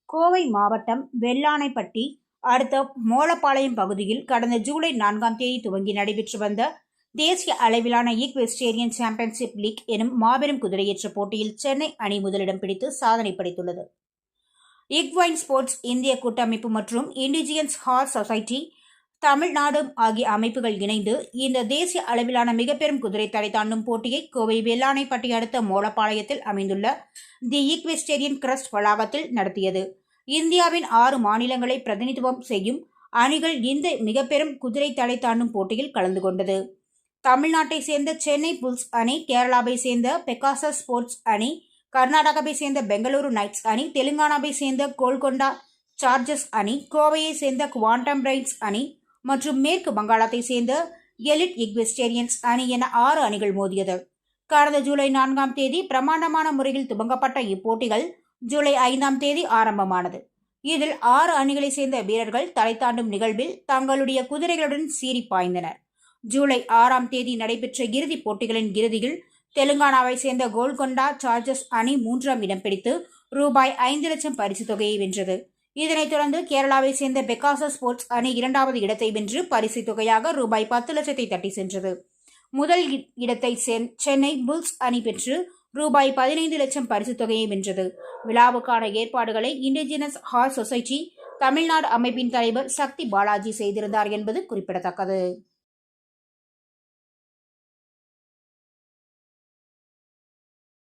கோவை மாவட்டம் வெள்ளானைப்பட்டி அடுத்த மோலப்பாளையம் பகுதியில் கடந்த ஜூலை 4ஆம் தேதி துவங்கி நடைபெற்று வந்த தேசிய அளவிலான ஈக்வெஸ்டேரியன் சாம்பியன்ஷிப் லீக் எனும் மாபெரும் குதிரையேற்ற போட்டியில் சென்னை அணி முதலிடம் பிடித்து சாதனை படைத்துள்ளது. ஈக்வைன் ஸ்போர்ட்ஸ் இந்திய கூட்டமைப்பு மற்றும் இண்டிஜியஸ் ஹார்ஸ் சொசைட்டி தமிழ்நாடு ஆகிய அமைப்புகள் இணைந்து இந்த தேசிய அளவிலான மிகப்பெரும் குதிரை தடை தாண்டும் போட்டியை கோவை வெள்ளானைப்பட்டி அடுத்த மோலப்பாளையத்தில் அமைந்துள்ள தி ஈக்வெஸ்டேரியன் கிரஸ்ட் வளாகத்தில் நடத்தியது. இந்தியாவின் 6 மாநிலங்களை பிரதிநிதித்துவம் செய்யும் அணிகள் இந்த மிகப்பெரும் குதிரை தடை தாண்டும் போட்டியில் கலந்து கொண்டது. தமிழ்நாட்டை சேர்ந்த சென்னை புல்ஸ் அணி, கேரளாவை சேர்ந்த பெகாசஸ் ஸ்போர்ட்ஸ் அணி, கர்நாடகாவை சேர்ந்த பெங்களூரு நைட்ஸ் அணி, தெலுங்கானாவை சேர்ந்த கோல்கொண்டா சார்ஜர்ஸ் அணி, கோவையை சேர்ந்த குவாண்டம் பிரைன்ஸ் அணி மற்றும் மேற்கு வங்காளத்தை சேர்ந்த எலிட் ஈக்வெஸ்டேரியன்ஸ் அணி என 6 அணிகள் மோதியது. கடந்த ஜூலை 4ஆம் தேதி பிரமாண்டமான முறையில் துவங்கப்பட்ட இப்போட்டிகள் ஜூலை 5ஆம் தேதி ஆரம்பமானது. இதில் 6 அணிகளை சேர்ந்த வீரர்கள் தடை தாண்டும் நிகழ்வில் தங்களுடைய குதிரைகளுடன் சீறி பாய்ந்தனர். ஜூலை 6ஆம் தேதி நடைபெற்ற இறுதிப் போட்டிகளின் இறுதியில் தெலுங்கானாவை சேர்ந்த கோல்கொண்டா சார்ஜர்ஸ் அணி 3ஆம் இடம் பிடித்து ரூபாய் 5 லட்சம் பரிசு தொகையை வென்றது. இதனைத் தொடர்ந்து கேரளாவை சேர்ந்த பெகாசஸ் ஸ்போர்ட்ஸ் அணி 2வது இடத்தை வென்று பரிசு தொகையாக ரூபாய் 10 லட்சத்தை தட்டி சென்றது. முதல் இடத்தை சென்னை புல்ஸ் அணி பெற்று ரூபாய் 15 லட்சம் பரிசு தொகையை வென்றது. விழாவுக்கான ஏற்பாடுகளை இண்டிஜினஸ் ஹார்ஸ் சொசைட்டி தமிழ்நாடு அமைப்பின் தலைவர் சக்தி பாலாஜி செய்திருந்தார் என்பது குறிப்பிடத்தக்கது.